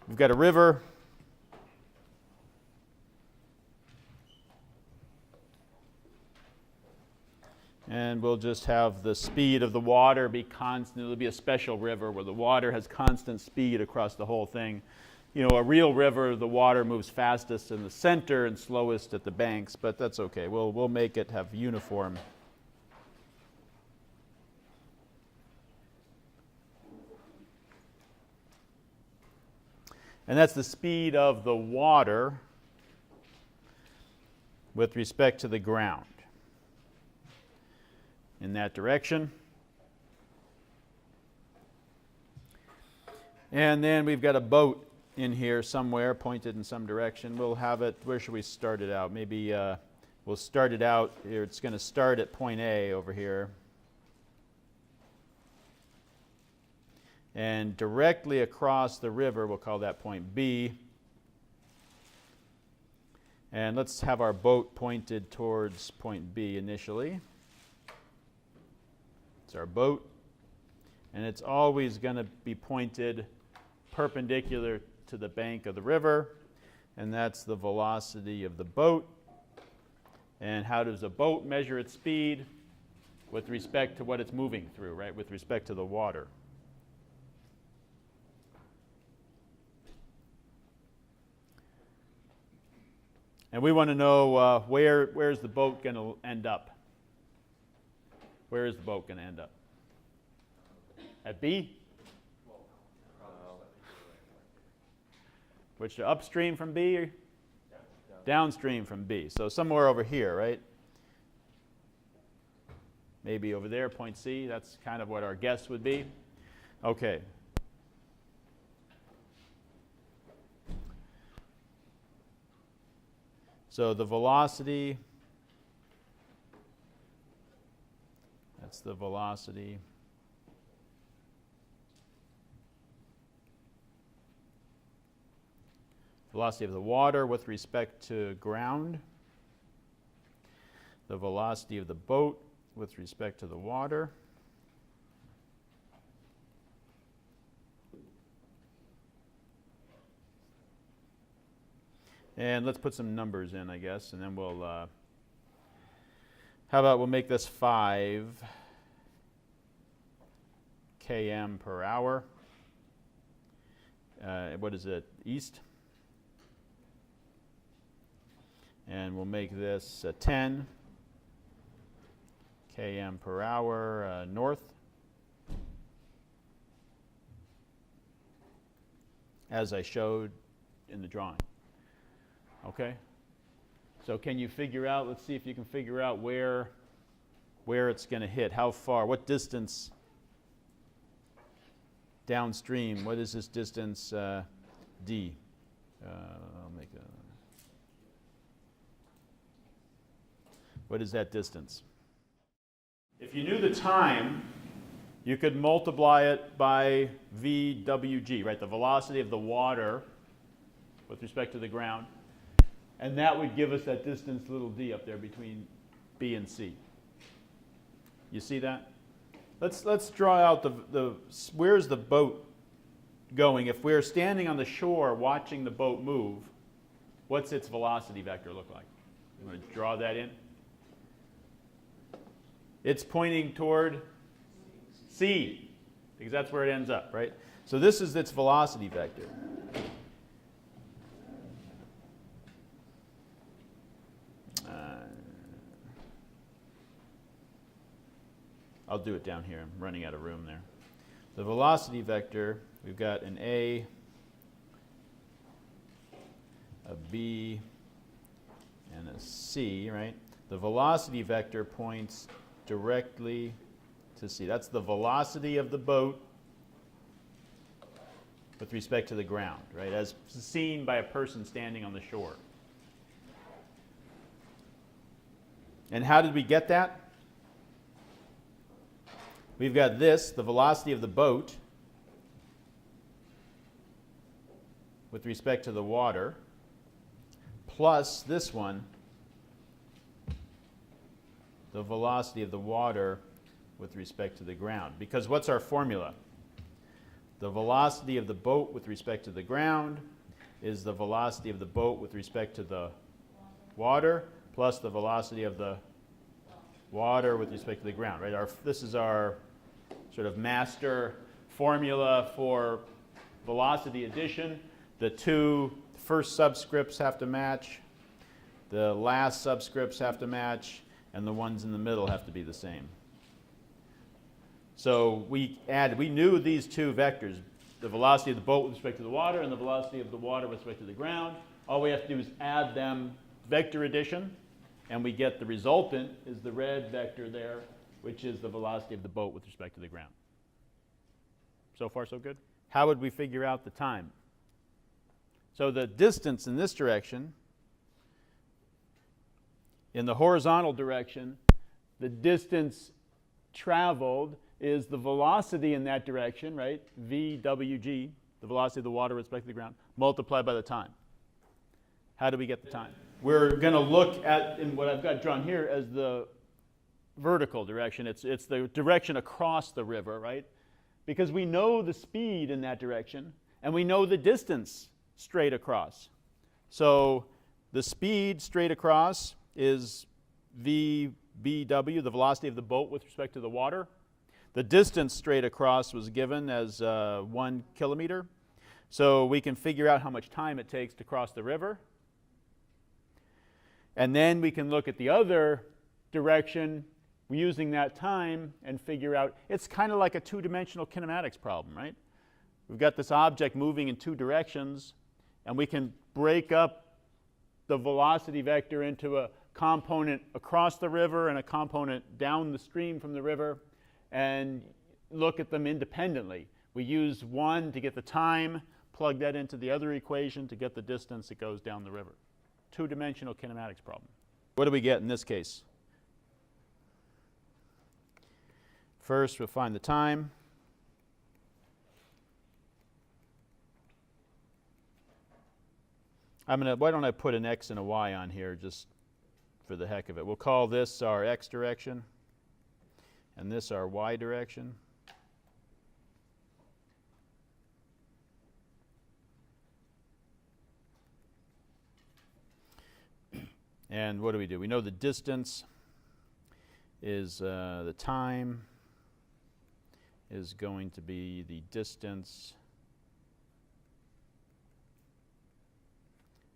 we've got a river. And we'll just have the speed of the water be constant. It'll be a special river where the water has constant speed across the whole thing. You know, a real river, the water moves fastest in the center and slowest at the banks, but that's okay. We'll make it have uniform. And that's the speed of the water with respect to the ground in that direction. And then we've got a boat in here somewhere pointed in some direction. We'll have it, where should we start it out? Maybe we'll start it out here. It's going to start at point A over here. And directly across the river, we'll call that point B. And let's have our boat pointed towards point B initially. It's our boat. And it's always going to be pointed perpendicular to the bank of the river. And that's the velocity of the boat. And how does a boat measure its speed? With respect to what it's moving through, right? With respect to the water. And we want to know where's the boat going to end up? Where is the boat going to end up? At B? Which upstream from B? Or downstream from B. So somewhere over here, right? Maybe over there, point C. That's kind of what our guess would be. Okay. So the velocity, that's the velocity. Velocity of the water with respect to ground. The velocity of the boat with respect to the water. And let's put some numbers in, I guess, and then we'll, how about we'll make this 5 km per hour. What is it, east? And we'll make this 10 km per hour north. As I showed in the drawing. Okay? So can you figure out, let's see if you can figure out where it's going to hit, how far, what distance downstream, what is this distance D? I'll make a, what is that distance? If you knew the time, you could multiply it by VWG, right? The velocity of the water with respect to the ground. And that would give us that distance little d up there between B and C. You see that? Let's draw out the where's the boat going? If we're standing on the shore watching the boat move, what's its velocity vector look like? You want to draw that in? It's pointing toward C, because that's where it ends up, right? So this is its velocity vector. I'll do it down here. I'm running out of room there. The velocity vector, we've got an A, a B, and a C, right? The velocity vector points directly to C. That's the velocity of the boat with respect to the ground, right? As seen by a person standing on the shore. And how did we get that? We've got this, the velocity of the boat with respect to the water, plus this one, the velocity of the water with respect to the ground. Because what's our formula? the velocity of the boat with respect to the ground is the velocity of the boat with respect to the water plus the velocity of the water with respect to the ground, right? This is our sort of master formula for velocity addition. The two first subscripts have to match, the last subscripts have to match, and the ones in the middle have to be the same. So we knew these two vectors, the velocity of the boat with respect to the water and the velocity of the water with respect to the ground. All we have to do is add them, vector addition, and we get the resultant is the red vector there, which is the velocity of the boat with respect to the ground. So far, so good? How would we figure out the time? So the distance in this direction, in the horizontal direction, the distance traveled is the velocity in that direction, right? VWG, the velocity of the water with respect to the ground, multiplied by the time. How do we get the time? We're going to look at, in what I've got drawn here, as the vertical direction. It's the direction across the river, right? Because we know the speed in that direction, and we know the distance straight across. So the speed straight across is VBW, the velocity of the boat with respect to the water. The distance straight across was given as 1 kilometer. So we can figure out how much time it takes to cross the river. And then we can look at the other direction using that time and figure out, it's kind of like a two-dimensional kinematics problem, right? We've got this object moving in two directions, and we can break up the velocity vector into a component across the river and a component down the stream from the river and look at them independently. We use one to get the time, plug that into the other equation to get the distance that goes down the river. Two-dimensional kinematics problem. What do we get in this case? First, we'll find the time. Why don't I put an x and a y on here just for the heck of it. We'll call this our x direction and this our y direction. And what do? We know the distance is the time is going to be the distance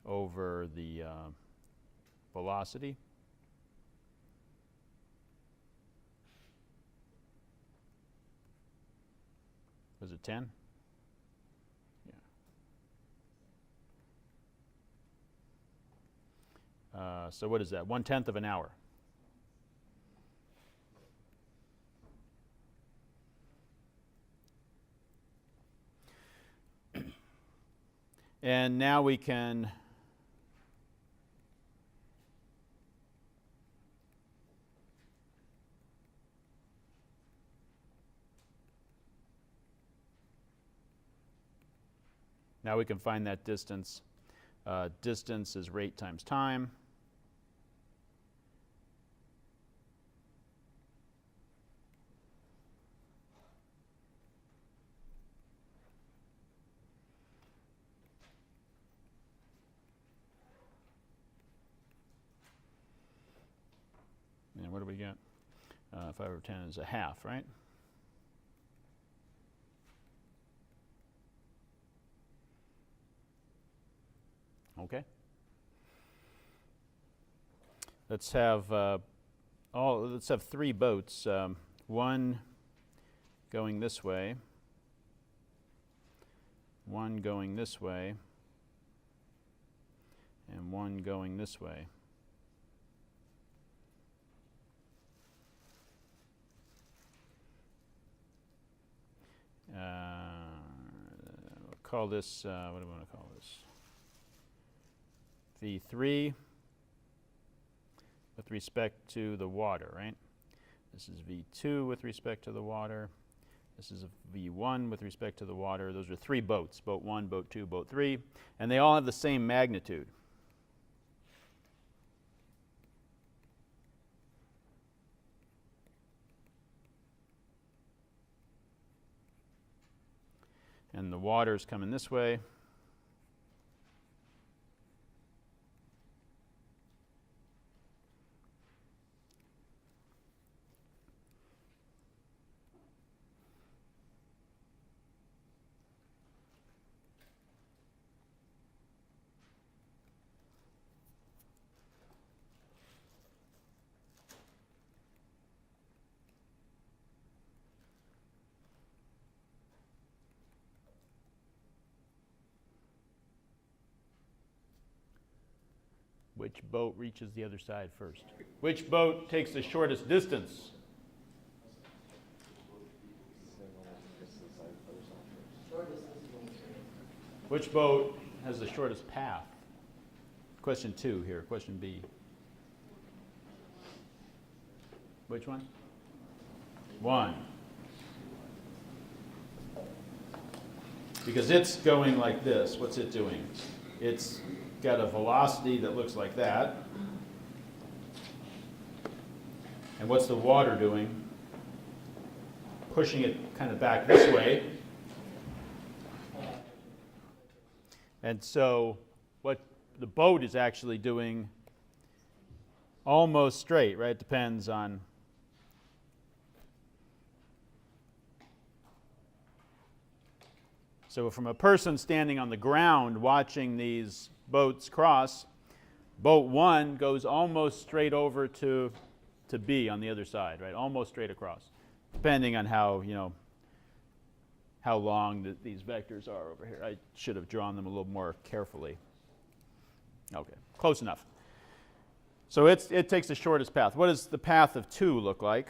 over the velocity. Was it 10? Yeah. So what is that? 1/10 of an hour. And now we can find that distance. Distance is rate times time. And what do we get? 5/10 is a half, right? Okay. Let's have three boats. One going this way, one going this way, and one going this way. We'll call this, what do we want to call this? V3 with respect to the water, right? This is V2 with respect to the water. This is a V1 with respect to the water. Those are three boats, boat 1, boat 2, boat 3, and they all have the same magnitude. And the water's coming this way. Which boat reaches the other side first? Which boat takes the shortest distance? Which boat has the shortest path? Question 2 here, question B. Which one? 1. Because it's going like this. What's it doing? It's got a velocity that looks like that. And what's the water doing? Pushing it kind of back this way. And so what the boat is actually doing, almost straight, right? Depends on so from a person standing on the ground watching these boats cross, boat 1 goes almost straight over to B on the other side, right? Almost straight across, depending on how, how long these vectors are over here. I should have drawn them a little more carefully. Okay, close enough. So it takes the shortest path. What does the path of 2 look like?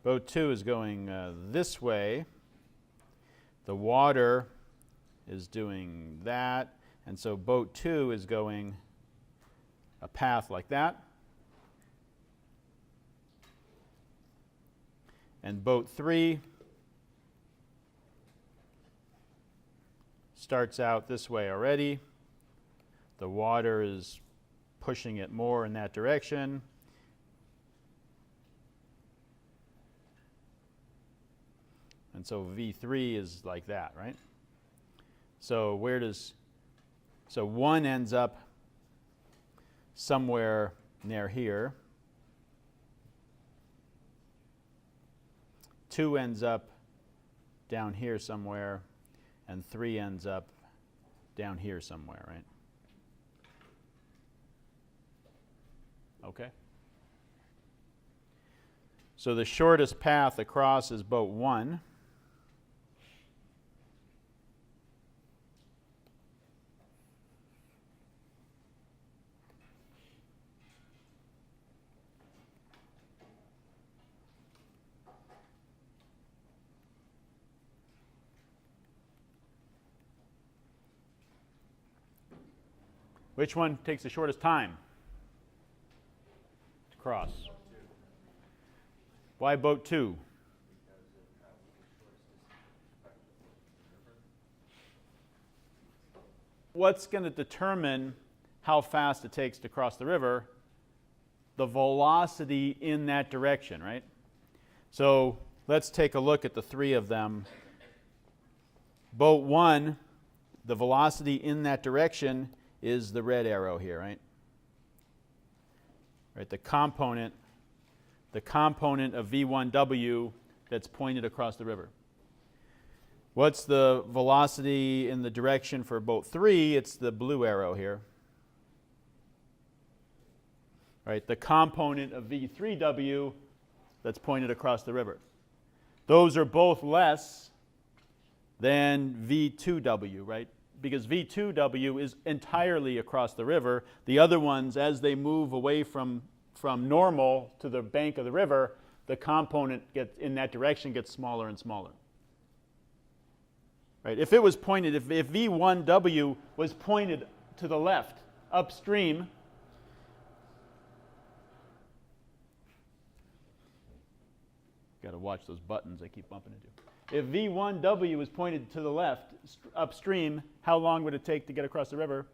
Boat 2 is going this way. The water is doing that. And so boat 2 is going a path like that. And boat 3 starts out this way already. The water is pushing it more in that direction. And so V3 is like that, right? So so 1 ends up somewhere near here. 2 ends up down here somewhere, and 3 ends up down here somewhere, right? Okay. So the shortest path across is boat 1. Which one takes the shortest time to cross? Why boat 2? What's going to determine how fast it takes to cross the river? The velocity in that direction, right? So let's take a look at the 3 of them. Boat 1, the velocity in that direction is the red arrow here, right? Right, the component of V1W that's pointed across the river. What's the velocity in the direction for boat 3? It's the blue arrow here. Right, the component of V3W that's pointed across the river. Those are both less than V2W, right? Because V2W is entirely across the river. The other ones, as they move away from normal to the bank of the river, the component in that direction gets smaller and smaller. Right? If it was pointed, if V1W was pointed to the left, upstream, got to watch those buttons I keep bumping into. If V1W was pointed to the left, upstream, how long would it take to get across the river?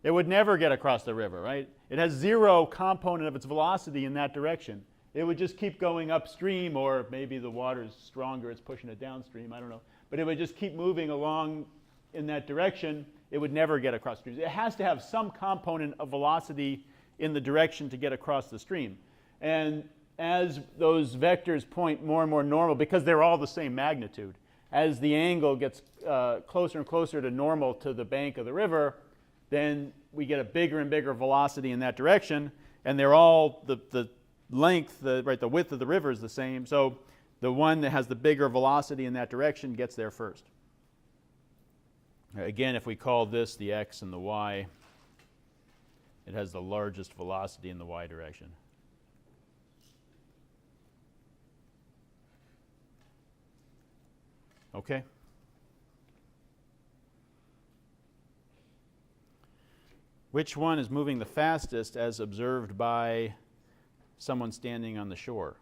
It would never get across the river, right? It has zero component of its velocity in that direction. It would just keep going upstream, or maybe the water's stronger, it's pushing it downstream, I don't know. But it would just keep moving along in that direction. It would never get across streams. It has to have some component of velocity in the direction to get across the stream. And as those vectors point more and more normal, because they're all the same magnitude, as the angle gets closer and closer to normal to the bank of the river, then we get a bigger and bigger velocity in that direction, and they're all the length, the width of the river is the same. So the one that has the bigger velocity in that direction gets there first. Again, if we call this the x and the y, it has the largest velocity in the y direction. Okay? Which one is moving the fastest as observed by someone standing on the shore?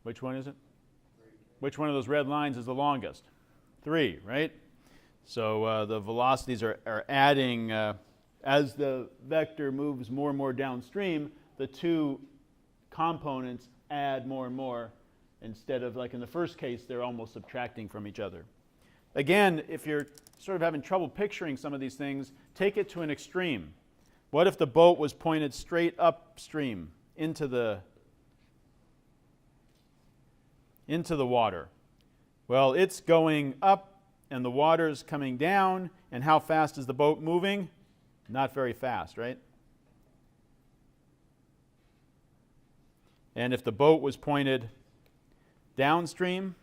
Which one is it? 3. Which one of those red lines is the longest? 3, right? So the velocities are adding, as the vector moves more and more downstream, the two components add more and more. Instead of, like in the first case, they're almost subtracting from each other. Again, if you're sort of having trouble picturing some of these things, take it to an extreme. What if the boat was pointed straight upstream into the water? Well, it's going up and the water's coming down, and how fast is the boat moving? Not very fast, right? And if the boat was pointed downstream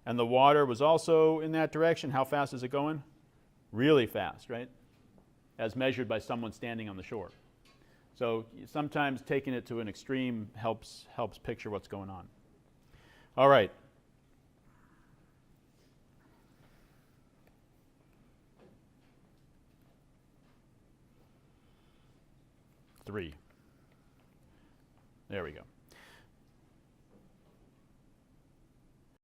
and the water was also in that direction, how fast is it going? Really fast, right? As measured by someone standing on the shore. So sometimes taking it to an extreme helps picture what's going on. All right. Three. There we go.